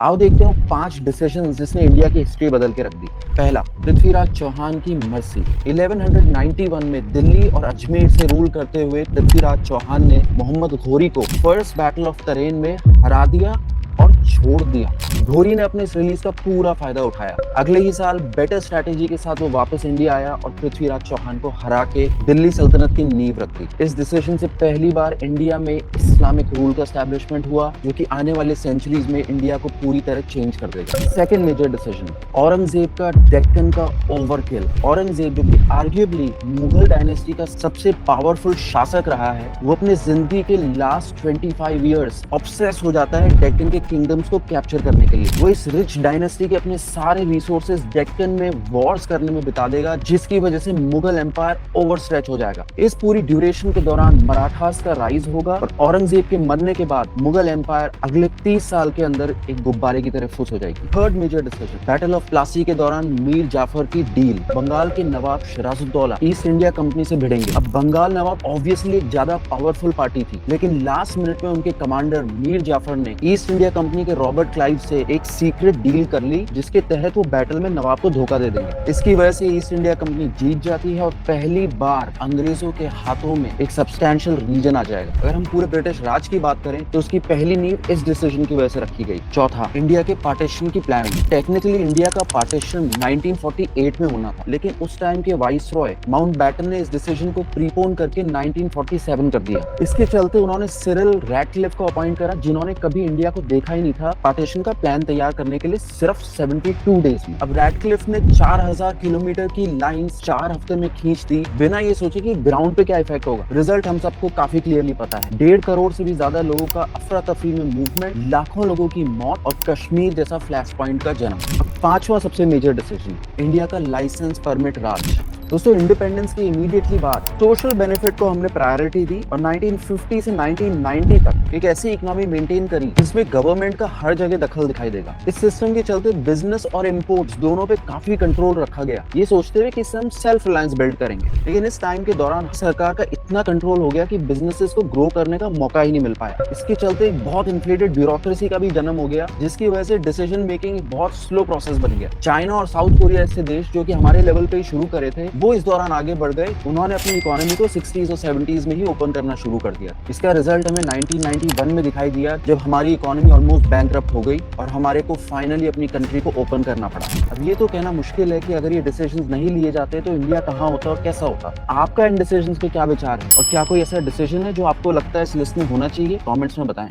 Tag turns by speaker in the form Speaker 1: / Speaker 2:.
Speaker 1: आओ देखते हैं 5 डिसीजन जिसने इंडिया की हिस्ट्री बदल के रख दी। पहला, पृथ्वीराज चौहान की मर्सी। 1191 में दिल्ली और अजमेर से रूल करते हुए पृथ्वीराज चौहान ने मोहम्मद घोरी को फर्स्ट बैटल ऑफ तरेन में हरा दिया और छोड़ दिया। घोरी ने अपने इस रिलीज का पूरा फायदा उठाया। अगले ही साल बेटर स्ट्रेटेजी के साथ वो वापस इंडिया आया और पृथ्वीराज चौहान को हरा के दिल्ली सल्तनत की नींव रख दी। इस डिसीजन से पहली बार इंडिया में इस्लामिक रूल का एस्टैब्लिशमेंट हुआ, जो कि आने वाले सेंचुरीज में इंडिया को पूरी तरह चेंज कर देगा। सेकंड मेजर डिसीजन, औरंगजेब का डेक्कन का ओवरकिल। औरंगजेब, जो कि आर्ग्यूबली मुगल डायनेस्टी का सबसे पावरफुल शासक रहा है, वो अपने जिंदगी के लास्ट 25 इयर्स ऑब्सेस हो जाता है डेक्कन के किंगडम्स को कैप्चर करने के लिए। वो इस रिच डायनेस्टी के अपने सारे रिसोर्सेज डेक्कन में वॉर्स करने में बिता देगा, जिसकी वजह से मुगल एम्पायर ओवरस्ट्रेच हो जाएगा। इस पूरी ड्यूरेशन के दौरान मराठास का राइज होगा और औरंगजेब के मरने के बाद मुगल एम्पायर अगले 30 साल के अंदर एक गुब्बारे की तरह फुस हो जाएगी। Third major decision, battle of Plassey के दौरान मीर जाफर की डील। बंगाल के नवाब सिराजुद्दौला ईस्ट इंडिया कंपनी से भिड़ेंगे। अब बंगाल नवाब ऑब्वियसली एक ज्यादा पावरफुल पार्टी थी, लेकिन लास्ट मिनट में उनके कमांडर मीर जाफर ने ईस्ट इंडिया कंपनी के रॉबर्ट क्लाइव से एक सीक्रेट डील कर ली, जिसके तहत वो बैटल में नवाब को धोखा दे देंगे। इसकी वजह से ईस्ट इंडिया कंपनी जीत जाती है और पहली बार अंग्रेजों के हाथों में एक सब्सटैंशियल रीजन आ जाएगा। अगर हम पूरे ब्रिटिश राज की बात करें तो उसकी पहली नींव इस डिसीजन की वजह से रखी गई। चौथा, इंडिया के पार्टीशन की प्लानिंग। टेक्निकली इंडिया का पार्टीशन 1948 में होना था, लेकिन उस टाइम के वाइसरॉय माउंटबेटन ने इस डिसीजन को प्रीपोन करके 1947 कर दिया। इसके चलते उन्होंने सिरिल रैटक्लिफ को अपॉइंट करा, जिन्होंने कभी इंडिया को देखा ही नहीं था, पार्टीशन का प्लान तैयार करने के लिए सिर्फ 72 डेज में। अब रैटक्लिफ ने 4000 किलोमीटर की लाइंस 4 हफ्ते में खींच दी, बिना ये सोचे कि ग्राउंड पे क्या इफेक्ट होगा। रिजल्ट हम सबको काफी क्लियरली पता है। 1.5 करोड़ से भी ज्यादा लोगों का अफरा तफरी में मूवमेंट, लाखों लोगों की मौत और कश्मीर जैसा फ्लैश पॉइंट का जन्म। पांचवा सबसे मेजर डिसीजन, इंडिया का लाइसेंस परमिट राज। दोस्तों, इंडिपेंडेंस की इमीडिएटली बाद सोशल बेनिफिट को हमने प्रायोरिटी दी और 1950 से 1990 तक एक ऐसी इकोनॉमी मेंटेन करी जिसमें गवर्नमेंट का हर जगह दखल दिखाई देगा। इस सिस्टम के चलते बिजनेस और इंपोर्ट्स दोनों पे काफी कंट्रोल रखा गया, ये सोचते हुए कि इससे हम सेल्फ रिलायंस बिल्ड करेंगे। लेकिन इस टाइम के दौरान सरकार का इतना कंट्रोल हो गया कि बिजनेसेस को ग्रो करने का मौका ही नहीं मिल पाया। इसके चलते एक बहुत इन्फ्लेटेड ब्यूरोक्रेसी का भी जन्म हो गया, जिसकी वजह से डिसीजन मेकिंग बहुत स्लो प्रोसेस बन गया। चाइना और साउथ कोरिया ऐसे देश जो कि हमारे लेवल पे ही शुरू करे थे, वो इस दौरान आगे बढ़ गए। उन्होंने अपनी इकोनॉमी को 60s और 70s में ही ओपन करना शुरू कर दिया। इसका रिजल्ट हमें 1991 में दिखाई दिया, जब हमारी इकोनॉमी ऑलमोस्ट बैंकरप्ट हो गई और हमारे को फाइनली अपनी कंट्री को ओपन करना पड़ा। अब ये तो कहना मुश्किल है कि अगर ये डिसीजंस नहीं लिए जाते तो इंडिया कहाँ होता और कैसा होता। आपका इन डिसीजंस पे क्या विचार है और क्या कोई ऐसा डिसीजन है जो आपको लगता है इस लिस्ट में होना चाहिए? कमेंट्स में बताएं।